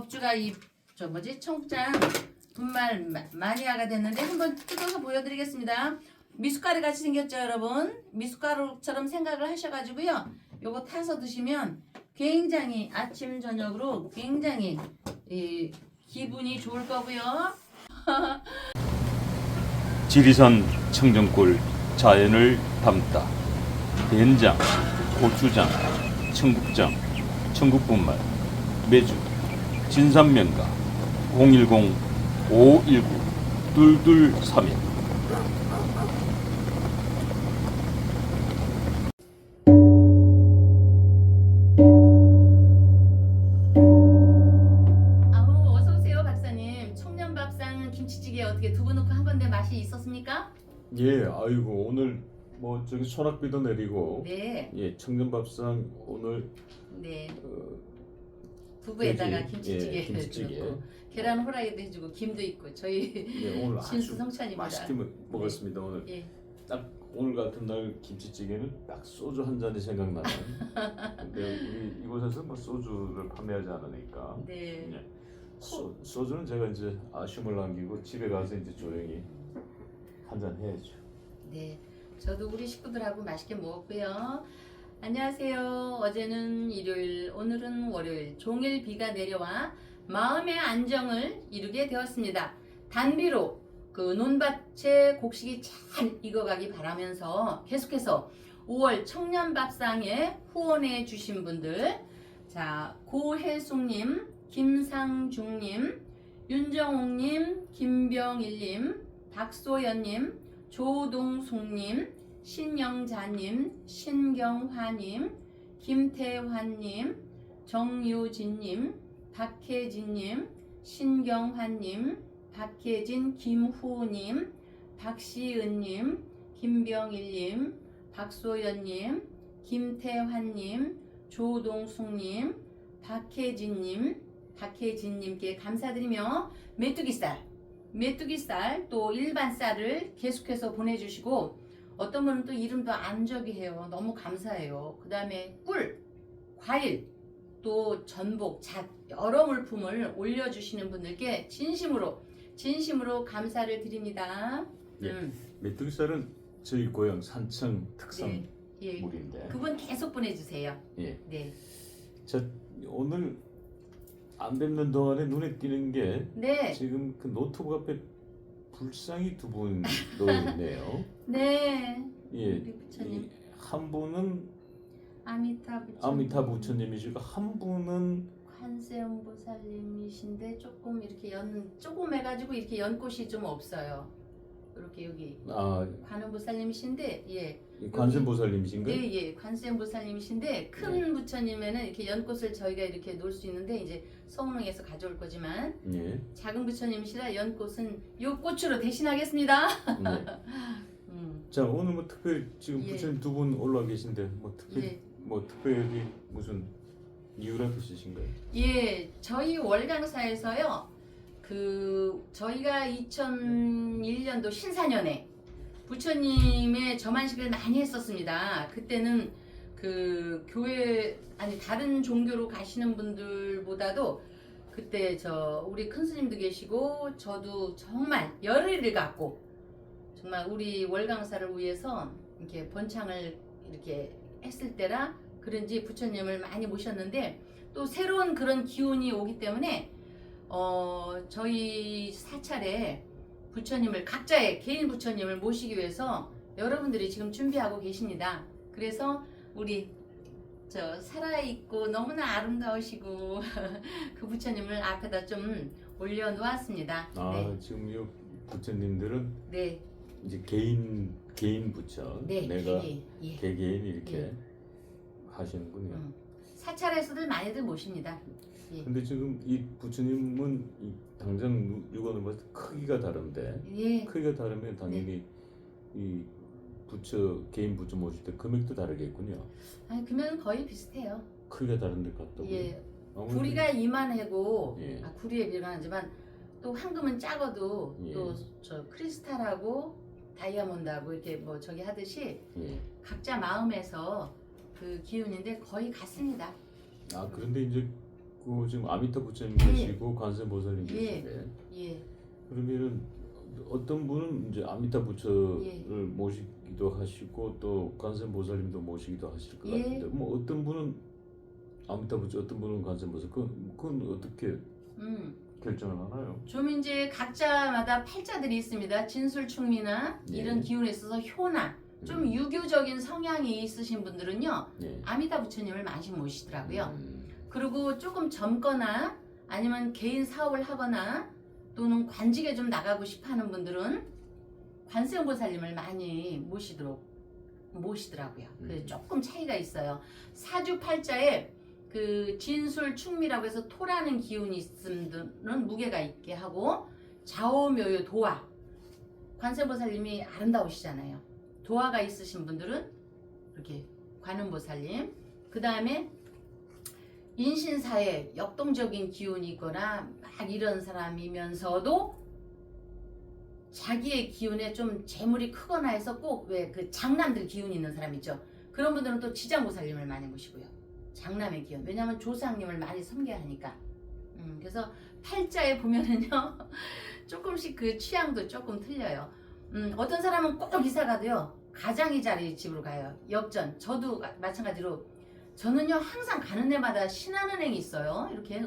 덕주가 이 저 뭐지 청국장 분말 마니아가 됐는데 한번 뜯어서 보여드리겠습니다. 미숫가루 같이 생겼죠, 여러분? 미숫가루처럼 생각을 하셔가지고요. 요거 타서 드시면 굉장히 아침 저녁으로 굉장히 기분이 좋을 거고요. 지리산 청정골 자연을 담다 된장, 고추장, 청국장, 청국분말, 매주, 진산면가 010-519-2231 아우 어서 오세요, 박사님. 청년밥상 김치찌개 어떻게 두부 넣고 한 건데 맛이 있었습니까? 예, 아이고 오늘 뭐 저기 소낙비도 내리고 네, 예, 청정밥상 오늘 네. 두부에다가 돼지, 김치찌개 예, 김치찌개. 넣고 계란 후라이도 해주고 김도 있고 저희 예, 오늘 아주 진수성찬입니다. 맛있게 먹었습니다. 오늘 예. 딱 오늘 같은 날 김치찌개는 딱 소주 한 잔이 생각나는. 근데 우리 이곳에서 뭐 소주를 판매하지 않으니까. 네. 예. 소주는 제가 이제 아쉬움을 남기고 집에 가서 이제 조용히 한 잔 해야죠. 네. 저도 우리 식구들하고 맛있게 먹었고요. 안녕하세요. 어제는 일요일, 오늘은 월요일. 종일 비가 내려와 마음의 안정을 이루게 되었습니다. 단비로 그 논밭에 곡식이 잘 익어가기 바라면서 계속해서 5월 청년밥상에 후원해 주신 분들, 자, 고혜숙님, 김상중님, 윤정옥님, 김병일님, 박소연님, 조동숙님, 신영자님, 신경화님, 김태환님, 정유진님, 박혜진님, 신경환님, 박혜진, 김후님, 박시은님, 김병일님, 박소연님, 김태환님, 조동숙님, 박혜진님께 감사드리며 메뚜기살 또 일반 쌀을 계속해서 보내주시고 어떤 분은 또 이름도 안 저기해요. 너무 감사해요. 그 다음에 꿀, 과일, 또 전복, 잣 여러 물품을 올려주시는 분들께 진심으로 감사를 드립니다. 예. 메뚜기살은 저희 고향 산청 특産예. 물인데. 그분 계속 보내주세요. 예. 네. 저 오늘 안 뵙는 동안에 눈에 띄는 게 네. 지금 그 노트북 앞에 불상이 두 분 놓여있네요. 네. 예, 우리 부처님. 한 분은 아미타 부처님. 아미타 부처님이시고 한 분은 관세음보살님이신데 조금 이렇게 조그매가지고 이렇게 연꽃이 좀 없어요. 이렇게 여기 관음보살님이신데 예. 관세음보살님이신가요? 예, 관세음보살님이신데 큰 부처님에는 이렇게 연꽃을 저희가 이렇게 놓을 수 있는데 이제 성능에서 가져올 거지만 예. 작은 부처님이시라 연꽃은 요 꽃으로 대신하겠습니다. 예. 자 오늘 뭐 특별히 지금 예. 부처님 두 분 올라와 계신데 뭐 특별히 예. 뭐 특별히 무슨 이유라도 있으신가요? 예, 저희 월강사에서요. 저희가 2001년도 신사년에 부처님의 점안식을 많이 했었습니다. 그때는 그 교회 다른 종교로 가시는 분들보다도 그때 우리 큰 스님도 계시고 저도 정말 열의를 갖고 정말 우리 월강사를 위해서 이렇게 번창을 이렇게 했을 때라 그런지 부처님을 많이 모셨는데 또 새로운 그런 기운이 오기 때문에 저희 사찰에 부처님을 각자의 개인 부처님을 모시기 위해서 여러분들이 지금 준비하고 계십니다. 그래서 우리 살아있고 너무나 아름다우시고 그 부처님을 앞에다 좀 올려놓았습니다. 네. 지금 이 부처님들은 네. 이제 개인 부처 네. 내가 예. 개개인 이렇게 예. 하시는군요. 사찰에서들 많이들 모십니다. 예. 근데 지금 이 부처님은 당장 육안으로 봤을 때 크기가 다른데 예. 크기가 다르면 당연히 이 개인 부처 모실 때 금액도 다르겠군요. 금액은 거의 비슷해요. 크기가 다른 데 같다고요? 예. 아무래도 구리가 이만하고 예. 구리에 비례하지만 또 황금은 작아도 예. 또 크리스탈하고 다이아몬드하고 이렇게 뭐 저기 하듯이 예. 각자 마음에서 그 기운인데 거의 같습니다. 그런데 이제 그 지금 아미타 부처님 예. 계시고 관세음보살님 예. 계신데 예. 그러면은 어떤 분은 이제 아미타 부처를 예. 모시기도 하시고 또 관세음보살님도 모시기도 하실 것 예. 같은데 뭐 어떤 분은 아미타 부처, 어떤 분은 관세음보살 그건 어떻게 결정을 하나요? 좀 이제 각자마다 팔자들이 있습니다. 진술충미나 예. 이런 기운에 있어서 효나 좀 유교적인 성향이 있으신 분들은요. 예. 아미타 부처님을 많이 모시더라고요. 음. 그리고 조금 젊거나 아니면 개인 사업을 하거나 또는 관직에 좀 나가고 싶어하는 분들은 관세음보살님을 많이 모시더라고요. 그래서 조금 차이가 있어요. 사주팔자에 그 진술충미라고 해서 토라는 기운이 있으면 무게가 있게 하고 좌오묘요 도화 관세음보살님이 아름다우시잖아요. 도화가 있으신 분들은 이렇게 관음보살님 그 다음에 인신사에 역동적인 기운이 있거나 막 이런 사람이면서도 자기의 기운에 좀 재물이 크거나 해서 꼭 왜 그 장남들 기운이 있는 사람 있죠. 그런 분들은 또 지장보살님을 많이 모시고요. 장남의 기운. 왜냐하면 조상님을 많이 섬겨야 하니까. 그래서 팔자에 보면은요. 조금씩 그 취향도 조금 틀려요. 어떤 사람은 꼭 이사 가도요. 가장이 자리 집으로 가요. 역전. 저도 마찬가지로 저는요 항상 가는 데마다 신한은행이 있어요. 이렇게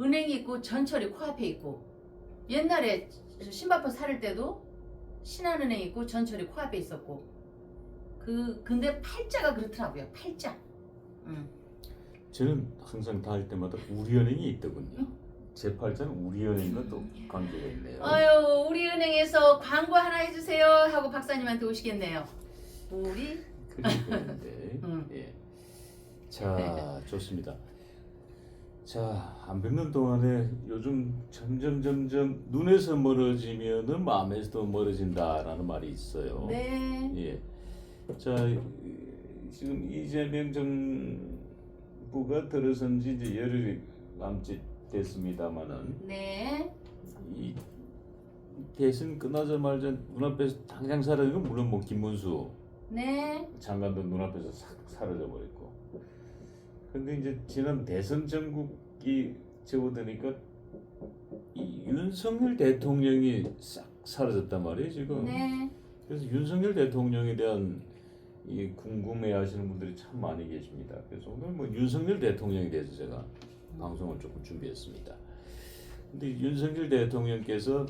은행이 있고 전철이 코앞에 있고 옛날에 신바포 살을 때도 신한은행 있고 전철이 코앞에 있었고 근데 팔자가 그렇더라고요. 팔자. 저는 항상 다닐 때마다 우리은행이 있더군요. 제 팔자는 우리은행과 또 관계가 있네요. 아유 우리은행에서 광고 하나 해주세요 하고 박사님한테 오시겠네요. 우리 그런데 예. 자 좋습니다. 자 안 뵙는 동안에 요즘 점점 눈에서 멀어지면은 마음에서도 멀어진다라는 말이 있어요. 네. 예. 자 지금 이재명 정부가 들어선 지 이제 열흘이 남짓 됐습니다만은 네. 이 대선 끝나자마자 눈앞에서 당장 사라진 건 물론 뭐 김문수 네. 장관도 눈앞에서 싹 사라져 버렸고. 근데 이제 지난 대선 전국이 접어드니까 이 윤석열 대통령이 싹 사라졌단 말이에요 지금. 네. 그래서 윤석열 대통령에 대한 이 궁금해하시는 분들이 참 많이 계십니다. 그래서 오늘 뭐 윤석열 대통령에 대해서 제가 방송을 조금 준비했습니다. 근데 윤석열 대통령께서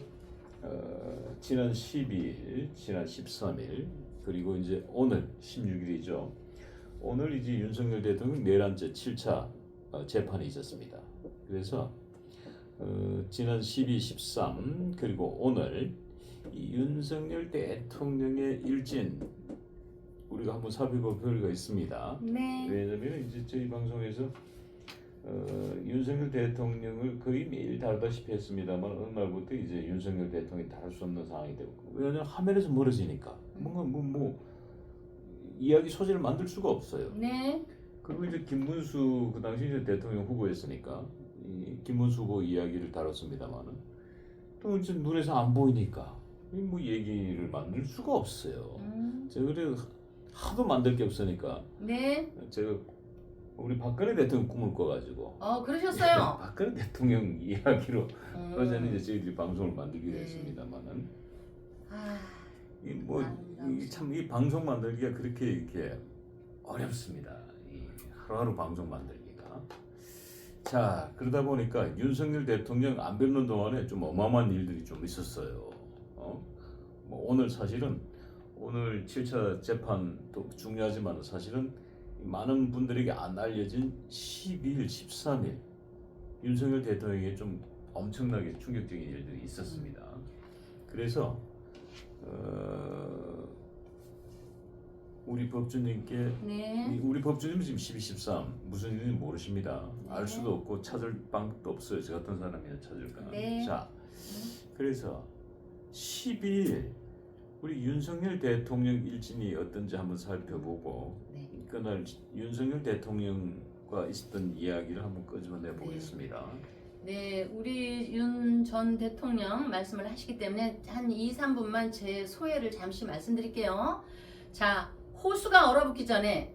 지난 12일, 지난 13일 그리고 이제 오늘 16일이죠. 오늘 이제 윤석열 대통령 내란죄 7차 재판이 있었습니다. 그래서 지난 12, 13 그리고 오늘 이 윤석열 대통령의 일진 우리가 한번 살펴볼 필요가 있습니다. 네. 왜냐하면 이제 저희 방송에서 윤석열 대통령을 거의 매일 다루다시피 했습니다만 어느 날부터 이제 윤석열 대통령이 다룰 수 없는 상황이 되고 왜냐하면 화면에서 멀어지니까 뭔가 뭐 이야기 소재를 만들 수가 없어요. 네. 그리고 이제 김문수 그 당시 이제 대통령 후보였으니까 이 김문수 후보 이야기를 다뤘습니다만은 또 이제 눈에서 안 보이니까 뭐 얘기를 만들 수가 없어요. 제가 그래 하도 만들 게 없으니까 네. 제가 우리 박근혜 대통령 꿈을 꿔가지고 그러셨어요. 박근혜 대통령 이야기로 어제는 이제 저희들이 방송을 만들기로 네. 했습니다만은 아, 참 이 방송 만들기가 그렇게 이렇게 어렵습니다. 이 하루하루 방송 만들기가. 자 그러다 보니까 윤석열 대통령 안 뵙는 동안에 좀 어마어마한 일들이 좀 있었어요. 뭐 오늘 사실은 오늘 7차 재판도 중요하지만 사실은 많은 분들에게 안 알려진 12일, 13일 윤석열 대통령에게 좀 엄청나게 충격적인 일들이 있었습니다. 그래서 우리 법주님께 네. 우리 법주님은 지금 12, 13 무슨 일인지 모르십니다. 알 수도 없고 찾을 방법도 없어요. 저 같은 사람이나 찾을까. 네. 자, 그래서 12일 우리 윤석열 대통령 일진이 어떤지 한번 살펴보고 네. 그날 윤석열 대통령과 있었던 이야기를 한번 끄집어내 보겠습니다. 네, 우리 윤 전 대통령 말씀을 하시기 때문에 한 2, 3분만 제 소회를 잠시 말씀드릴게요. 자, 호수가 얼어붙기 전에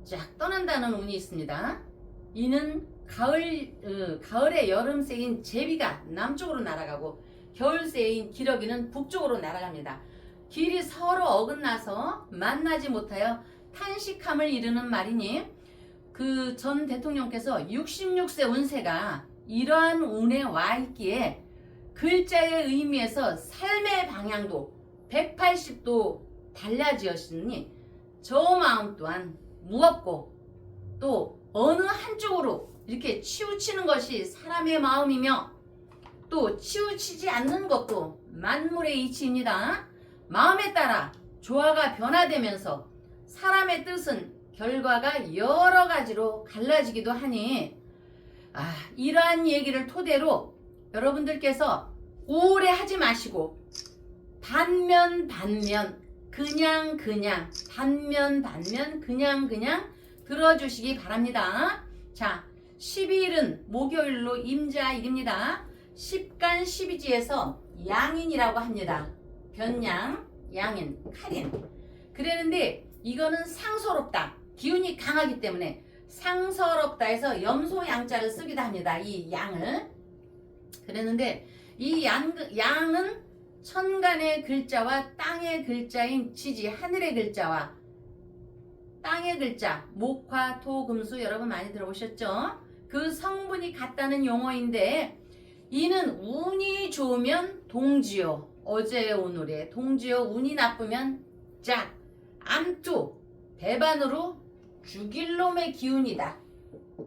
쫙 떠난다는 운이 있습니다. 이는 가을에 여름새인 제비가 남쪽으로 날아가고 겨울새인 기러기는 북쪽으로 날아갑니다. 길이 서로 어긋나서 만나지 못하여 탄식함을 이르는 말이니 그 전 대통령께서 66세 운세가 이러한 운에 와 있기에 글자의 의미에서 삶의 방향도 180도 달라지었으니 저 마음 또한 무겁고 또 어느 한쪽으로 이렇게 치우치는 것이 사람의 마음이며 또 치우치지 않는 것도 만물의 이치입니다. 마음에 따라 조화가 변화되면서 사람의 뜻은 결과가 여러 가지로 갈라지기도 하니 이러한 얘기를 토대로 여러분들께서 우울해하지 마시고 반면 그냥 반면 그냥 들어주시기 바랍니다. 자, 12일은 목요일로 임자일입니다. 10간 12지에서 양인이라고 합니다. 변양, 양인, 칼인. 그랬는데 이거는 상서롭다. 기운이 강하기 때문에 상서롭다 해서 염소 양자를 쓰기도 합니다. 이 양을. 그랬는데 이 양은 천간의 글자와 땅의 글자인 지지, 하늘의 글자와 땅의 글자, 목화, 토, 금수 여러분 많이 들어보셨죠? 그 성분이 같다는 용어인데 이는 운이 좋으면 동지요. 어제의 오늘의 동지요. 운이 나쁘면 짝, 암투, 배반으로 죽일 놈의 기운이다.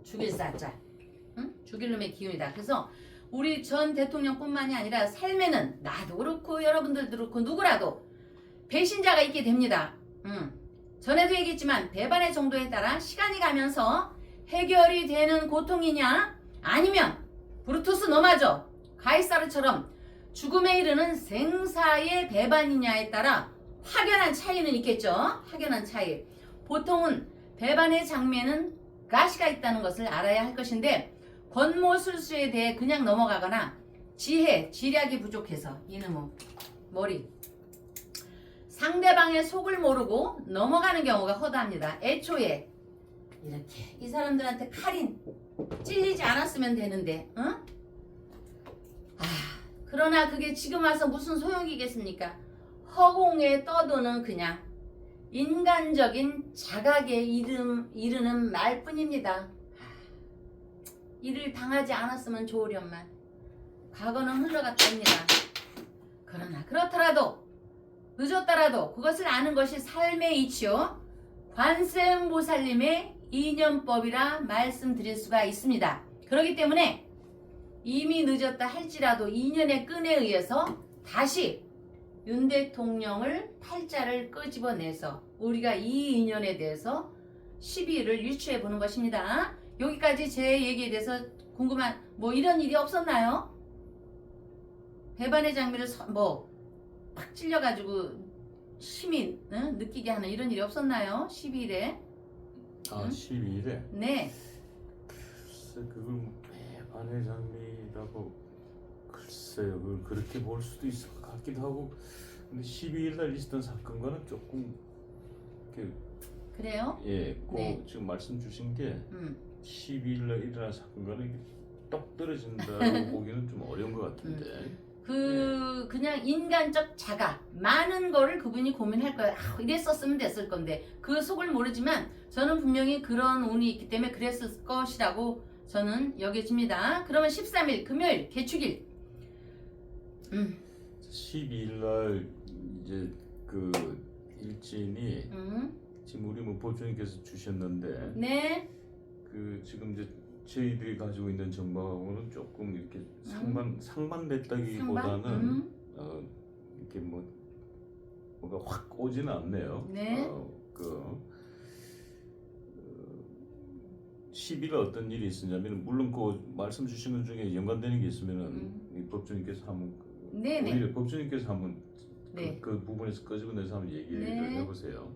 죽일 사자. 응? 죽일 놈의 기운이다. 그래서 우리 전 대통령뿐만이 아니라 삶에는 나도 그렇고 여러분들도 그렇고 누구라도 배신자가 있게 됩니다. 전에도 얘기했지만 배반의 정도에 따라 시간이 가면서 해결이 되는 고통이냐 아니면 브루투스 너마저 가이사르처럼 죽음에 이르는 생사의 배반이냐에 따라 확연한 차이는 있겠죠. 확연한 차이. 보통은 배반의 장면은 가시가 있다는 것을 알아야 할 것인데 권모술수에 대해 그냥 넘어가거나 지략이 부족해서 이놈의 머리 상대방의 속을 모르고 넘어가는 경우가 허다합니다. 애초에 이렇게 이 사람들한테 칼인 찔리지 않았으면 되는데 그러나 그게 지금 와서 무슨 소용이겠습니까? 허공에 떠도는 그냥 인간적인 자각에 이르는 말뿐입니다. 이를 당하지 않았으면 좋으련만 과거는 흘러갔답니다. 그러나 그렇더라도 늦었더라도 그것을 아는 것이 삶의 이치요 관세음보살님의 이념법이라 말씀드릴 수가 있습니다. 그렇기 때문에 이미 늦었다 할지라도 인연의 끈에 의해서 다시 윤 대통령을 팔자를 끄집어내서 우리가 이 인연에 대해서 시비를 유추해 보는 것입니다. 여기까지 제 얘기에 대해서 궁금한 뭐 이런 일이 없었나요? 배반의 장미를 팍 찔려가지고 심히 느끼게 하는 이런 일이 없었나요? 12일에 12일에? 네. 글쎄 그걸 배반의 장미라고 글쎄요 그걸 그렇게 볼 수도 있을 것 같기도 하고 근데 12일 날 있었던 사건과는 조금 이렇게 그래요? 예, 네. 지금 말씀 주신 게 12일 날 일어난 사건과는 이게 똑 떨어진다고 보기는 좀 어려운 것 같은데 그냥 인간적 자각 많은 거를 그분이 고민할 거예요. 이랬었으면 됐을 건데 그 속을 모르지만 저는 분명히 그런 운이 있기 때문에 그랬을 것이라고 저는 여겨집니다. 그러면 13일 금요일 개축일 12일 날 이제 그 일진이 지금 우리 법조님께서 주셨는데 네. 그 지금 이제 저희들이 가지고 있는 정보하고는 조금 이렇게 상반됐다기보다는 이렇게 뭐가 확 오지는 않네요. 네. 10일에 어떤 일이 있었냐면 물론 그 말씀 주신 것 중에 연관되는 게 있으면은 이 법조님께서 한번 네네. 오히려 법조님께서 한번 네. 그 부분에서 끄집어내서 한번 얘기를 해보세요.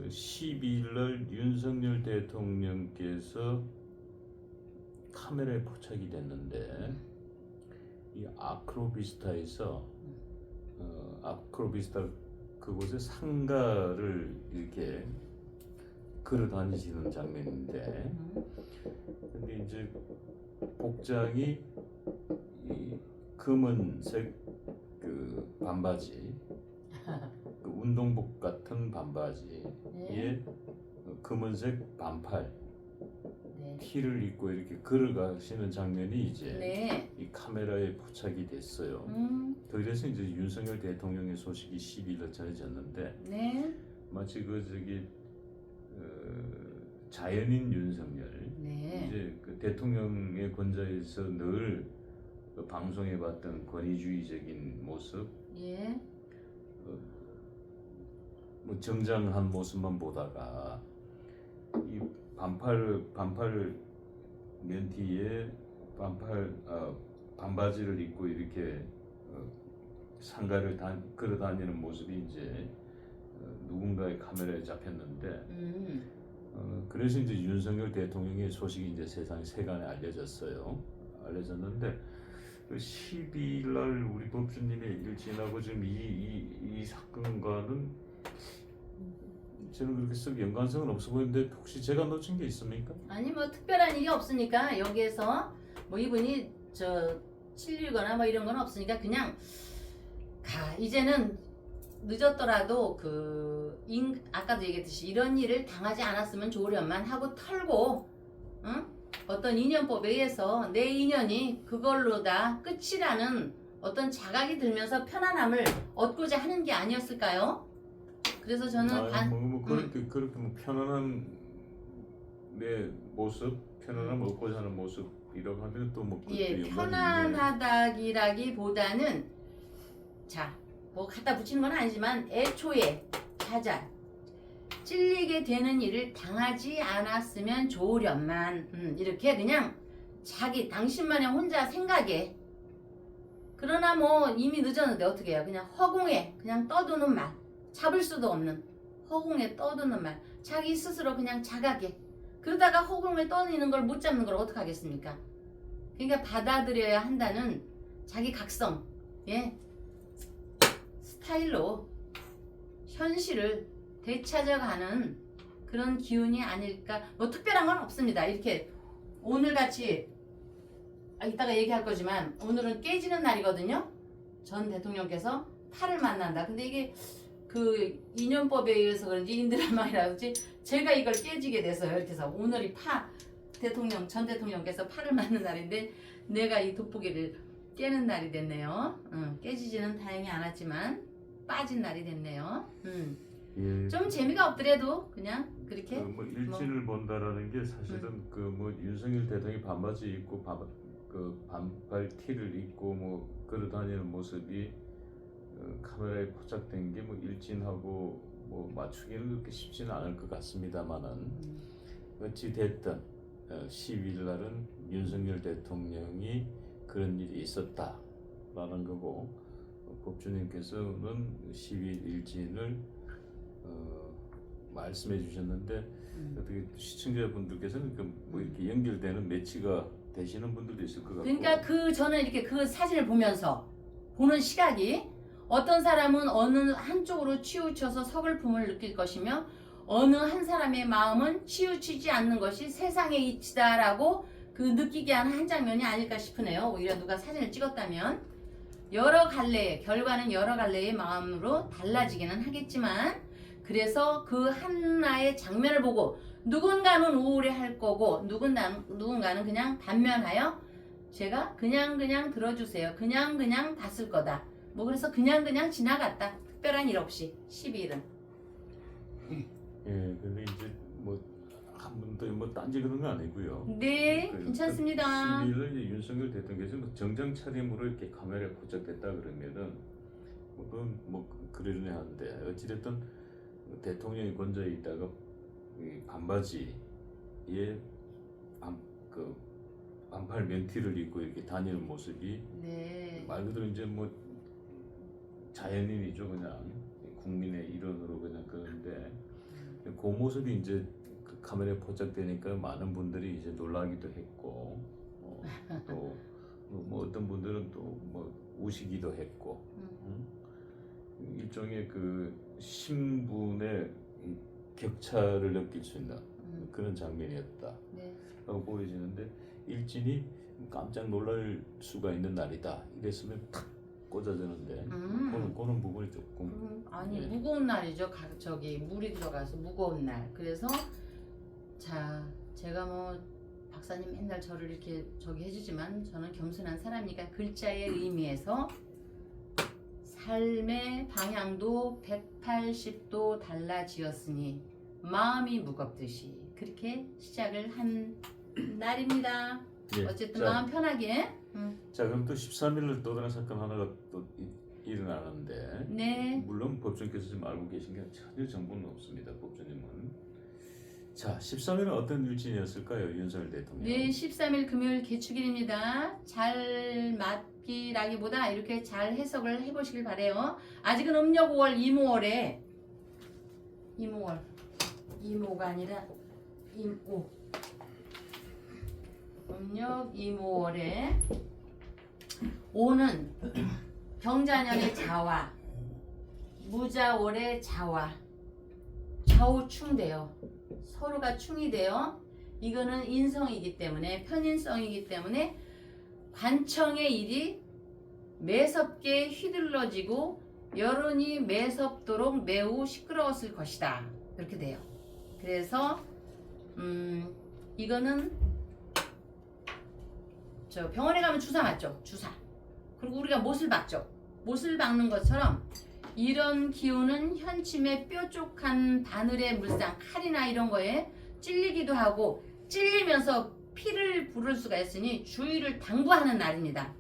12일 날 윤석열 대통령께서 카메라에 포착이 됐는데 이 아크로비스타에서 아크로비스타 그곳에 상가를 이렇게 걸어 다니시는 장면인데, 근데 이제 복장이 이 검은색 그 반바지, 그 운동복 같은 반바지에 네. 검은색 반팔 네. 티를 입고 이렇게 걸어가시는 장면이 이제 네. 이 카메라에 포착이 됐어요. 그래서 이제 윤석열 대통령의 소식이 12일 전해졌는데 네. 마치 그 저기 자연인 윤석열 네. 이제 그 대통령의 권좌에서 늘 그 방송해봤던 권위주의적인 모습, 예. 뭐 정장한 모습만 보다가 이 반팔 면티에 반바지를 입고 이렇게 상가를 걸어 다니는 모습이 이제 누군가의 카메라에 잡혔는데 그래서 이제 윤석열 대통령의 소식이 이제 세상 세간에 알려졌는데 그 12일 날 우리 법주님의 일진하고 지금 이 사건과는 저는 그렇게 썩 연관성은 없어 보이는데 혹시 제가 놓친 게 있습니까? 아니 뭐 특별한 일이 없으니까 여기에서 뭐 이분이 저 찔리거나 뭐 이런 건 없으니까 그냥 가. 이제는 늦었더라도 아까도 얘기했듯이 이런 일을 당하지 않았으면 좋으련만 하고 털고, 응? 어떤 인연법에 의해서 내 인연이 그걸로 다 끝이라는 어떤 자각이 들면서 편안함을 얻고자 하는 게 아니었을까요? 그래서 저는 그렇게 뭐 편안한 내 모습, 편안함 얻고자 하는 모습이라고 하면 또뭐 예, 편안하다기보다는 뭐 갖다 붙이는 건 아니지만 애초에 찔리게 되는 일을 당하지 않았으면 좋으련만 이렇게 그냥 당신만의 혼자 생각에, 그러나 뭐 이미 늦었는데 어떻게 해요? 그냥 허공에 그냥 떠도는 말, 잡을 수도 없는 허공에 떠도는 말, 자기 스스로 그냥 자각에, 그러다가 허공에 떠있는 걸 못 잡는 걸 어떡하겠습니까? 그러니까 받아들여야 한다는 자기 각성, 예, 스타일로 현실을 되찾아가는 그런 기운이 아닐까. 뭐 특별한 건 없습니다. 이렇게 오늘같이 이따가 얘기할 거지만 오늘은 깨지는 날이거든요. 전 대통령께서 팔을 만난다. 근데 이게 그 인연법에 의해서 그런지 인드라마이라든지 제가 이걸 깨지게 돼서요. 이렇게 해서 오늘이 전 대통령께서 팔을 맞는 날인데 내가 이 돋보기를 깨는 날이 됐네요. 깨지지는 다행히 않았지만 빠진 날이 됐네요. 예. 좀 재미가 없더라도 그냥 그렇게 뭐 일진을 본다라는 게 사실은 그 뭐 윤석열 대통령이 반바지 입고 반팔 티를 입고 뭐 걸어 다니는 모습이 카메라에 포착된 게 뭐 일진하고 뭐 맞추기는 그렇게 쉽지는 않을 것 같습니다만은 어찌 됐든 12일 날은 윤석열 대통령이 그런 일이 있었다라는 거고 법주님께서는 12일 일진을 말씀해 주셨는데 어떻게 시청자분들께서는 뭐 이렇게 연결되는 매치가 되시는 분들도 있을 것 같고, 그러니까 저는 이렇게 그 사진을 보면서 보는 시각이 어떤 사람은 어느 한쪽으로 치우쳐서 서글픔을 느낄 것이며 어느 한 사람의 마음은 치우치지 않는 것이 세상의 이치다라고 느끼게 하는 한 장면이 아닐까 싶으네요. 오히려 누가 사진을 찍었다면 결과는 여러 갈래의 마음으로 달라지기는 하겠지만, 그래서 그 하나의 장면을 보고 누군가는 우울해할 거고 누군가는 그냥 단면하여 제가 그냥 들어주세요, 그냥 봤을 거다, 뭐 그래서 그냥 지나갔다. 특별한 일 없이 12일은. 예, 근데 이제 뭐 한 번도 뭐 딴지 그런 거 아니고요. 네, 괜찮습니다. 12일은 이제 윤석열 대통령께서 뭐 정장 차림으로 이렇게 카메라에 포착됐다 그러면은 뭐 그러려니 하는데 어찌됐든 대통령이 권좌에 있다가 이 반바지에 반팔 면티를 입고 이렇게 다니는 모습이 말 그대로 이제 뭐 자연인이죠. 그냥 국민의 일원으로 그냥 그런데 그 모습이 이제 그 카메라에 포착되니까 많은 분들이 이제 놀라기도 했고 또 뭐 어떤 분들은 또 뭐 우시기도 했고 일종의 그 신분의 격차를 느낄 수 있는 그런 장면이었다 네. 라고 보여지는데 일진이 깜짝 놀랄 수가 있는 날이다 이랬으면 탁 꽂아지는데 그런 부분이 조금 아니 네. 무거운 날이죠. 저기 물이 들어가서 무거운 날. 그래서 자 제가 뭐 박사님 맨날 저를 이렇게 저기 해주지만 저는 겸손한 사람이니까 글자의 의미에서 삶의 방향도 180도 달라지었으니 마음이 무겁듯이 그렇게 시작을 한 날입니다. 예. 어쨌든 자, 마음 편하게. 자 그럼 또 13일을 또 다른 사건 하나가 또 일어나는데 네. 물론 법조인께서 지금 알고 계신 게 전혀 정보는 없습니다. 법조님은 자 13일은 어떤 일진이었을까요? 윤석열 대통령. 네, 13일 금요일 개축일입니다. 잘 맞기라기보다 이렇게 잘 해석을 해보시길 바래요. 아직은 음력 5월 이모월에 이모가 아니라 임오 음력 이모월에 오는 병자년의 자와 무자월의 자와 좌우충돼요. 서로가 충이 돼요. 이거는 인성이기 때문에 편인성이기 때문에 관청의 일이 매섭게 휘둘러지고 여론이 매섭도록 매우 시끄러웠을 것이다. 이렇게 돼요. 그래서 이거는 저 병원에 가면 주사 맞죠? 주사. 그리고 우리가 못을 박죠. 못을 박는 것처럼 이런 기운은 현침의 뾰족한 바늘의 물상, 칼이나 이런 거에 찔리기도 하고 찔리면서 피를 부를 수가 있으니 주의를 당부하는 날입니다.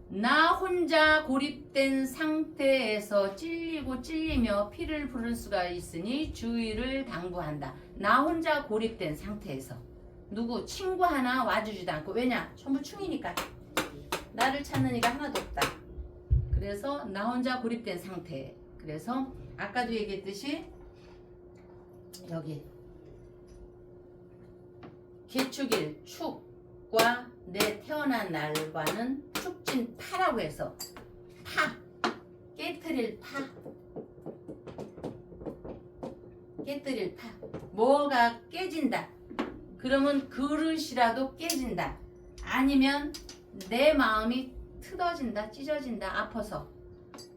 나 혼자 고립된 상태에서 찔리고 찔리며 피를 부를 수가 있으니 주의를 당부한다. 나 혼자 고립된 상태에서 누구 친구 하나 와주지도 않고 왜냐? 전부 충이니까 나를 찾는 이가 하나도 없다. 그래서 나 혼자 고립된 상태. 그래서 아까도 얘기했듯이 여기 개축일 축과 내 태어난 날과는 축진 파라고 해서 파 깨뜨릴 파 깨뜨릴 파 뭐가 깨진다 그러면 그릇이라도 깨진다 아니면 내 마음이 틀어진다 찢어진다 아파서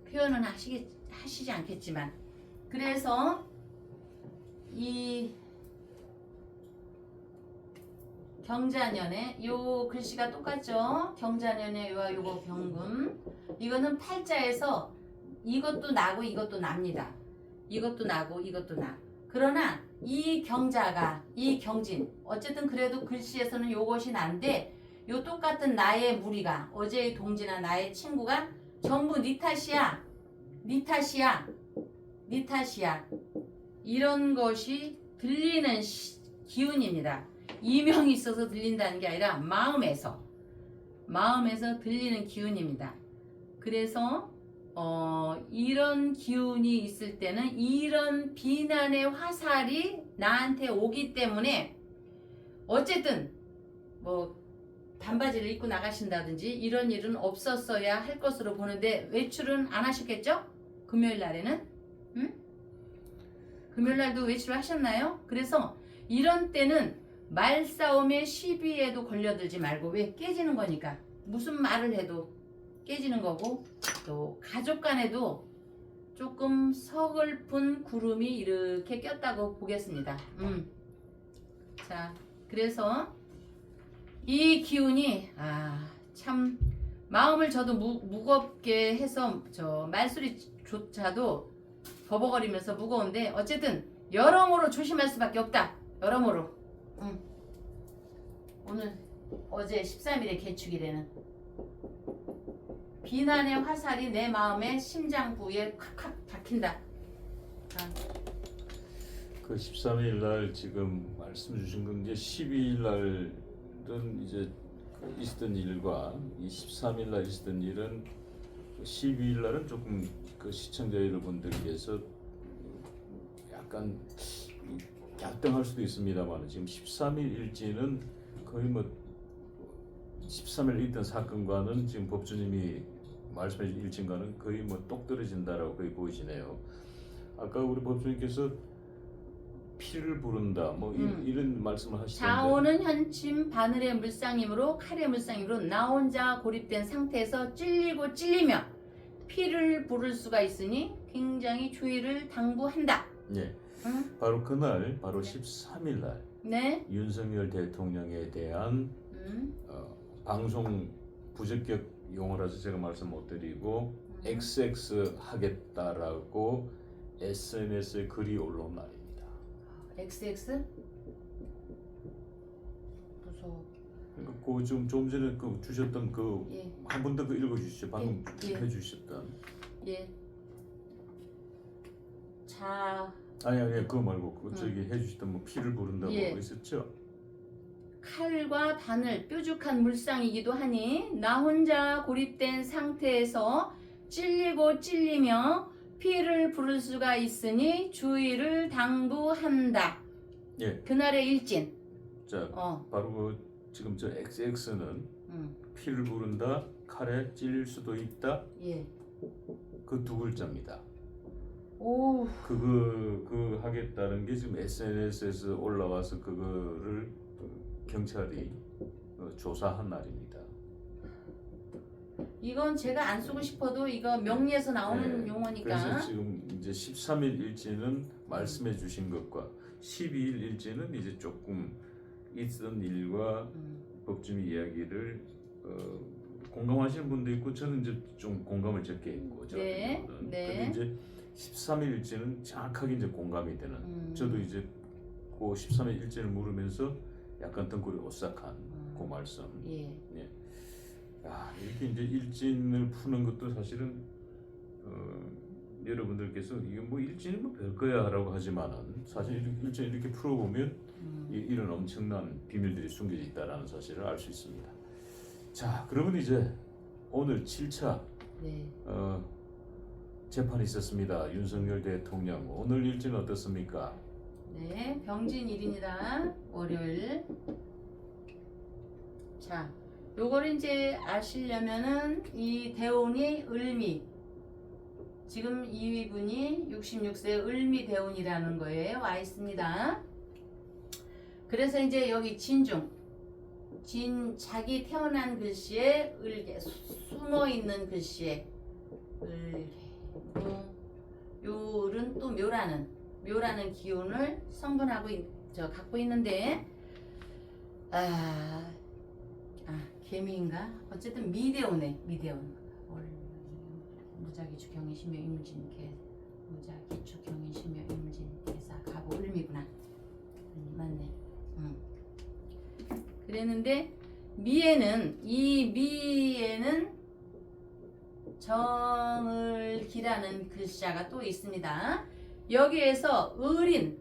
표현은 하시지 않겠지만 그래서 이 경자년에 요 글씨가 똑같죠. 경자년에 요거 경금 이거는 팔자에서 이것도 나고 이것도 납니다. 이것도 나고 이것도 나. 그러나 이 경자가 이 경진 어쨌든 그래도 글씨에서는 요것이 난데 요 똑같은 나의 무리가 어제의 동지나 나의 친구가 전부 니 탓이야 니 탓이야 니 탓이야 이런 것이 들리는 기운입니다. 이명이 있어서 들린다는 게 아니라 마음에서 들리는 기운입니다. 그래서 이런 기운이 있을 때는 이런 비난의 화살이 나한테 오기 때문에 어쨌든 뭐 반바지를 입고 나가신다든지 이런 일은 없었어야 할 것으로 보는데 외출은 안 하셨겠죠? 금요일 날에는? 응? 금요일 날도 외출을 하셨나요? 그래서 이런 때는 말싸움에 시비에도 걸려들지 말고 왜 깨지는 거니까 무슨 말을 해도 깨지는 거고 또 가족 간에도 조금 서글픈 구름이 이렇게 꼈다고 보겠습니다. 자 그래서 이 기운이 참 마음을 저도 무겁게 해서 저 말소리조차도 버벅거리면서 무거운데 어쨌든 여러모로 조심할 수밖에 없다. 여러모로 오늘 어제 13일에 개축이라는 비난의 화살이 내 마음의 심장부에 콱콱 박힌다. 그 13일 날 지금 말씀 주신 건 이제 12일 날은 이제 있었던 일과 이 13일 날 있었던 일은 12일 날은 조금 그 시청자 여러분들께서 약간 갸등할 수도 있습니다만 지금 13일 일지는 거의 뭐 13일 있던 사건과는 지금 법주님이 말씀해 주신 일진과는 거의 뭐 똑 떨어진다라고 거의 보이시네요. 아까 우리 법주님께서 피를 부른다. 뭐 이런 말씀을 하시던데. 자오는 현침 바늘의 물상이므로 칼의 물상이므로 나 혼자 고립된 상태에서 찔리고 찔리며 피를 부를 수가 있으니 굉장히 주의를 당부한다. 예. 응? 바로 그날 바로 13일 날 네. 윤석열 대통령에 대한 방송 부적격 용어라서 제가 말씀 못 드리고 XX 하겠다라고 SNS에 글이 올라온 날입니다. XX? 무서워. 그러니까 좀 전에 그 주셨던 그 예. 한 번 더 그 읽어주시죠. 방금 예. 해주셨던. 예. 자, 아니 그거 말고 그 저기 해주셨던 뭐 피를 부른다고 예. 있었죠. 칼과 바늘 뾰족한 물상이기도 하니 나 혼자 고립된 상태에서 찔리고 찔리며 피를 부를 수가 있으니 주의를 당부한다. 예. 그날의 일진. 자 바로 그 지금 저 XX는 피를 부른다, 칼에 찔릴 수도 있다. 예. 그 두 글자입니다. 오. 그 하겠다는 게 지금 SNS에서 올라와서 그거를 경찰이 조사한 날입니다. 이건 제가 안 쓰고 싶어도 이거 명리에서 나오는 용어니까. 그래서 지금 이제 13일 일지는 말씀해 주신 것과 12일 일지는 이제 조금 있던 일과 법주민 이야기를 공감하시는 분도 있고 저는 이제 좀 공감을 적게 했고 네. 근데 이제 13일 일지는 정확하게 이제 공감이 되는 저도 이제 그 13일 일지를 물으면서 약간 등골이 오싹한 그 말씀. 예. 야, 이렇게 이제 일진을 푸는 것도 사실은 여러분들께서 이게 뭐 일진은 뭐 별거야라고 하지만은 사실 일진 이렇게 풀어보면 이런 엄청난 비밀들이 숨겨져 있다라는 사실을 알 수 있습니다. 자, 그러면 이제 오늘 7차 네. 재판이 있었습니다. 윤석열 대통령 오늘 일진 어떻습니까? 네, 병진일입니다. 월요일. 자, 요거를 이제 아시려면은 이 대운이 을미. 지금 이분이 66세 을미 대운이라는 거에 와 있습니다. 그래서 이제 여기 진중, 자기 태어난 글씨에 을개, 숨어 있는 글씨에 을개. 요 을은 또 묘라는 기운을 성분하고 갖고 있는데 개미인가? 어쨌든 미대오네. 미대온. 무작위 주경이시며 임진개. 무작위 주경이시며 임진개사 가보 을미구나. 맞네. 그랬는데 이 미에는 정을기라는 글자가 또 있습니다. 여기에서 을인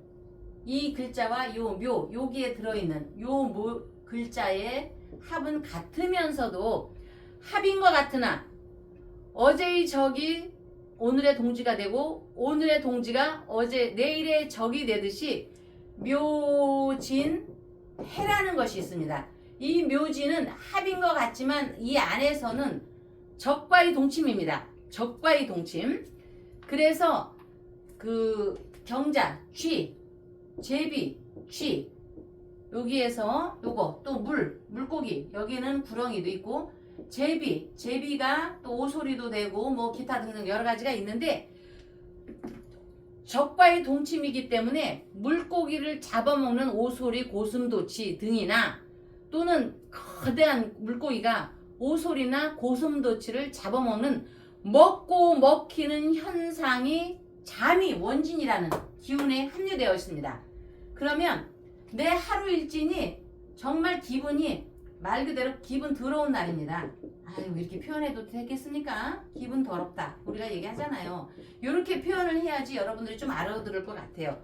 이 글자와 요 묘 여기에 들어있는 요 글자의 합은 같으면서도 합인 것 같으나 어제의 적이 오늘의 동지가 되고 오늘의 동지가 내일의 적이 되듯이 묘진 해라는 것이 있습니다. 이 묘진은 합인 것 같지만 이 안에서는 적과의 동침입니다. 적과의 동침. 그래서 그 경자, 쥐, 제비, 쥐 여기에서 요거 또 물고기 여기는 구렁이도 있고 제비가 또 오소리도 되고 뭐 기타 등등 여러 가지가 있는데 적과의 동침이기 때문에 물고기를 잡아먹는 오소리, 고슴도치 등이나 또는 거대한 물고기가 오소리나 고슴도치를 잡아먹는 먹고 먹히는 현상이 잠이 원진이라는 기운에 합류되어 있습니다. 그러면 내 하루 일진이 정말 기분이 말 그대로 기분 더러운 날입니다. 아유 이렇게 표현해도 되겠습니까? 기분 더럽다 우리가 얘기하잖아요. 이렇게 표현을 해야지 여러분들이 좀 알아들을 것 같아요.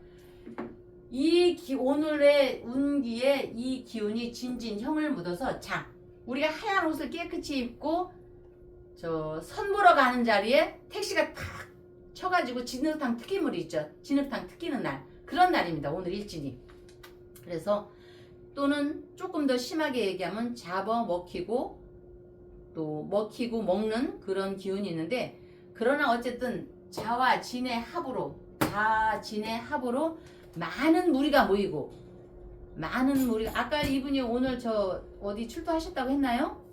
오늘의 운기에 이 기운이 진진형을 묻어서 자 우리가 하얀 옷을 깨끗이 입고 선 보러 가는 자리에 택시가 탁 쳐가지고 진흙탕 특기물이 있죠. 진흙탕 특기는 날 그런 날입니다. 오늘 일진이. 그래서 또는 조금 더 심하게 얘기하면 잡아먹히고 또 먹히고 먹는 그런 기운이 있는데 그러나 어쨌든 자와 진의 합으로 많은 무리가 모이고 많은 무리가 아까 이분이 오늘 저 어디 출두하셨다고 했나요?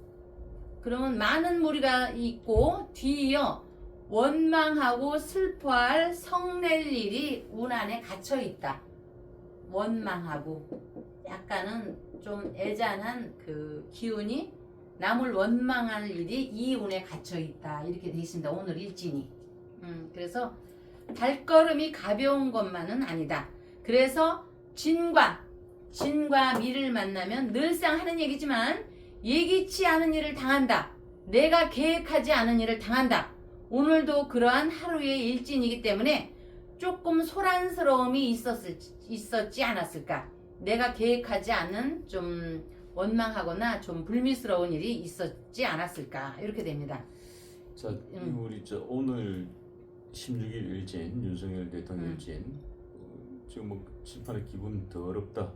그러면 많은 무리가 있고 뒤이어 원망하고 슬퍼할 성낼 일이 운 안에 갇혀 있다. 원망하고 약간은 좀 애잔한 그 기운이 남을 원망할 일이 이 운에 갇혀 있다. 이렇게 돼 있습니다. 오늘 일진이. 그래서 발걸음이 가벼운 것만은 아니다. 그래서 진과 미를 만나면 늘상 하는 얘기지만 예기치 않은 일을 당한다. 내가 계획하지 않은 일을 당한다. 오늘도 그러한 하루의 일진이기 때문에 조금 소란스러움이 있었지 않았을까. 내가 계획하지 않은 좀 원망하거나 좀 불미스러운 일이 있었지 않았을까. 이렇게 됩니다. 자, 우리 저 오늘 16일 일진 윤석열 대통령 일진 지금 뭐 심판의 기분 더럽다.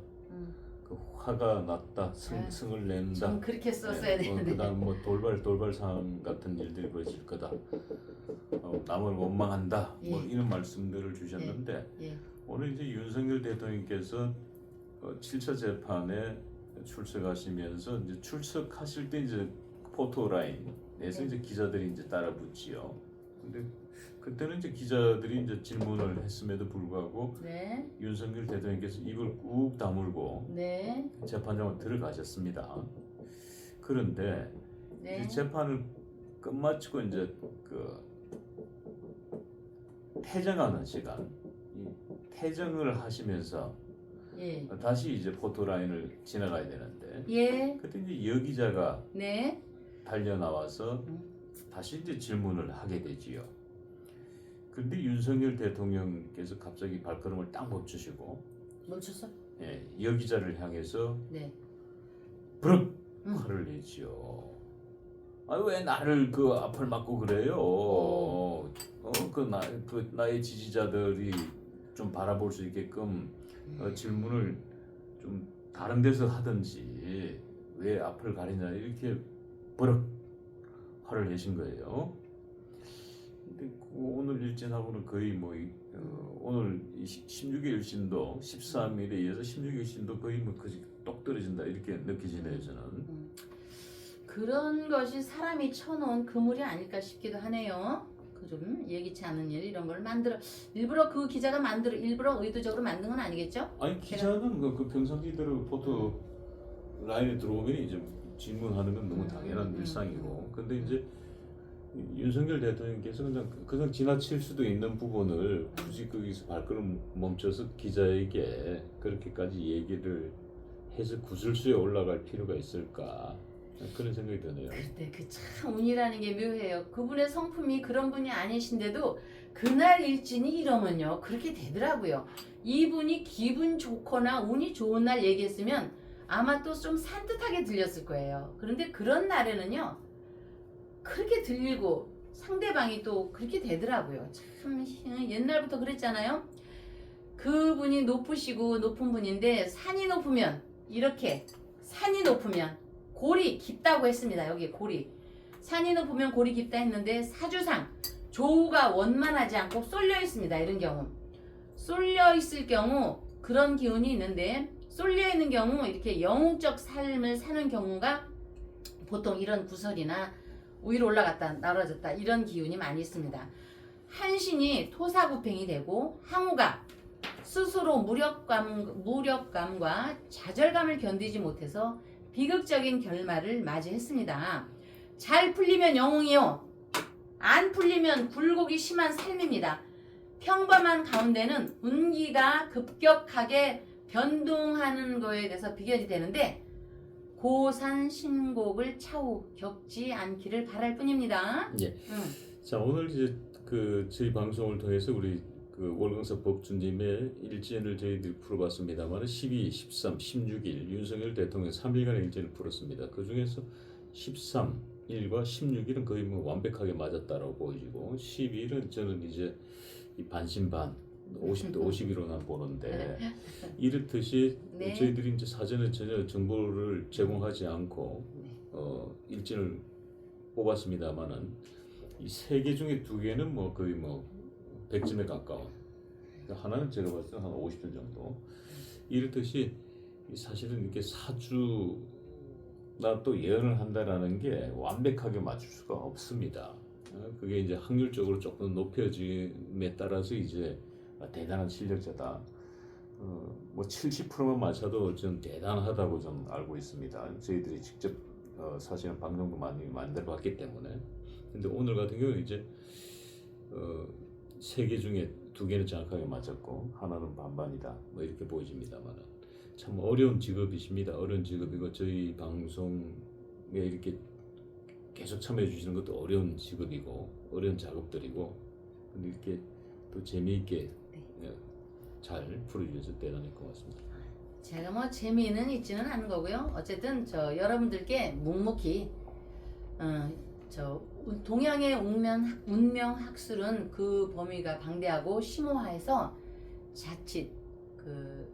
그 화가 났다, 승을 낸다. 좀 그렇게 썼어야 되는데. 그다음 뭐 돌발 상황 같은 일들이 벌어질 거다. 남을 원망한다. 뭐 이런 말씀들을 주셨는데 오늘 이제 윤석열 대통령께서 7차 재판에 출석하시면서 이제 출석하실 때 이제 포토라인에서 이제 기자들이 이제 따라 붙지요. 근데 그때는 이제 기자들이 이제 질문을 했음에도 불구하고 윤석열 대통령께서 입을 꾹 다물고 재판장으로 들어가셨습니다. 그런데 이제 재판을 끝마치고 이제 그 퇴정하는 시간, 이 퇴정을 하시면서 다시 이제 포토라인을 지나가야 되는데 그때 이제 여기자가 달려 나와서 다시 이제 질문을 하게 되지요. 그런데 윤석열 대통령께서 갑자기 발걸음을 딱 멈추시고 멈췄어? 여기자를 향해서 브럭 화를 내지요. 아, 왜 나를 그 앞을 막고 그래요? 나의 지지자들이 좀 바라볼 수 있게끔 질문을 좀 다른 데서 하든지 왜 앞을 가리냐 이렇게 버럭 화를 내신 거예요. 근데 오늘 일진하고는 거의 뭐 오늘 16일 일진도 13일에 이어서 16일 일진도 거의 뭐 똑 떨어진다 이렇게 느껴지네요 저는. 그런 것이 사람이 쳐놓은 그물이 아닐까 싶기도 하네요. 그 좀 예기치 않은 일 이런 걸 일부러 그 기자가 일부러 의도적으로 만든 건 아니겠죠? 아니 기자는 그 평상시대로 포토 라인에 들어오면 이제 질문하는 건 너무 당연한 일상이고, 근데 이제 윤석열 대통령께서 그냥 지나칠 수도 있는 부분을 굳이 거기서 발걸음 멈춰서 기자에게 그렇게까지 얘기를 해서 구설수에 올라갈 필요가 있을까 그런 생각이 드네요. 그때 그 참 운이라는 게 묘해요. 그분의 성품이 그런 분이 아니신데도 그날 일진이 이러면요 그렇게 되더라고요. 이분이 기분 좋거나 운이 좋은 날 얘기했으면 아마 또 좀 산뜻하게 들렸을 거예요. 그런데 그런 날에는요 그렇게 들리고 상대방이 또 그렇게 되더라고요. 참 옛날부터 그랬잖아요. 그분이 높은 분인데 산이 높으면 골이 깊다고 했습니다. 여기 골이 산이 높으면 골이 깊다 했는데 사주상 조우가 원만하지 않고 쏠려 있습니다. 이런 경우 쏠려 있을 경우 그런 기운이 있는데 쏠려 있는 경우 이렇게 영웅적 삶을 사는 경우가 보통 이런 구설이나 위로 올라갔다 날아졌다 이런 기운이 많이 있습니다. 한신이 토사구팽이 되고 항우가 스스로 무력감과 좌절감을 견디지 못해서 비극적인 결말을 맞이했습니다. 잘 풀리면 영웅이요. 안 풀리면 굴곡이 심한 삶입니다. 평범한 가운데는 운기가 급격하게 변동하는 거에 대해서 비견이 되는데 고산신곡을 차후 겪지 않기를 바랄 뿐입니다. 자, 오늘 이제 저희 방송을 통해서 우리 월경사 법주님의 일진을 저희들이 풀어봤습니다만 12, 13, 16일 윤석열 대통령 3일간의 일진을 풀었습니다. 그 중에서 13일과 16일은 거의 뭐 완벽하게 맞았다라고 보여지고 12일은 저는 이제 이 반신반 50대 50으로만 보는데 이렇듯이 저희들이 이제 사전에 전혀 정보를 제공하지 않고 일진을 뽑았습니다만은 이 3개 중에 2개는 뭐 거의 뭐 100점에 가까운 하나는 제가 봤을 때 한 50년 정도. 이렇듯이 사실은 이렇게 사주나 또 예언을 한다라는 게 완벽하게 맞출 수가 없습니다. 그게 이제 확률적으로 조금 높여짐에 따라서 이제 대단한 실력자다. 뭐 70%만 맞춰도 좀 대단하다고 좀 알고 있습니다. 저희들이 직접 사실은 방송도 많이 만들어봤기 때문에. 근데 오늘 같은 경우 이제 3개 중에 2개는 정확하게 맞았고 하나는 반반이다. 뭐 이렇게 보여집니다만 참 어려운 직업이십니다. 어려운 직업이고 저희 방송에 이렇게 계속 참여해 주시는 것도 어려운 직업이고 어려운 작업들이고 근데 이렇게 또 재미있게 잘 풀어주셔서 대단히 고맙습니다. 제가 뭐 재미는 있지는 않은 거고요. 어쨌든 저 여러분들께 묵묵히 저 동양의 운명 학술은 그 범위가 방대하고 심오화해서 자칫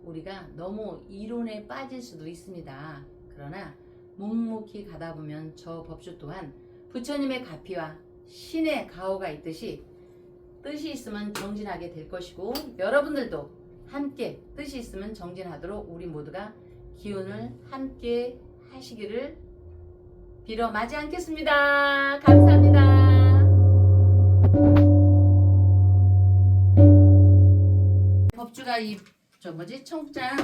우리가 너무 이론에 빠질 수도 있습니다. 그러나 묵묵히 가다 보면 저 법주 또한 부처님의 가피와 신의 가호가 있듯이 뜻이 있으면 정진하게 될 것이고 여러분들도 함께 뜻이 있으면 정진하도록 우리 모두가 기운을 함께 하시기를 빌어 마지 않겠습니다. 감사합니다. 법주가 청장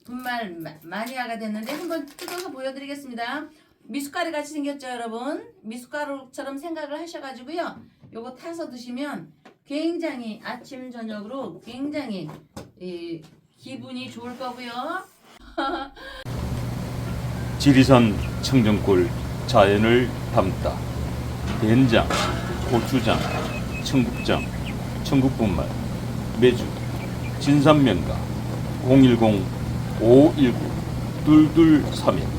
분말 마니아가 됐는데 한번 뜯어서 보여드리겠습니다. 미숫가루 같이 생겼죠, 여러분? 미숫가루처럼 생각을 하셔가지고요. 요거 타서 드시면 굉장히 아침 저녁으로 굉장히 기분이 좋을 거고요. 지리산 청정골 자연을 담다 된장, 고추장, 청국장, 청국분말, 매주, 진산면가 010-519-2231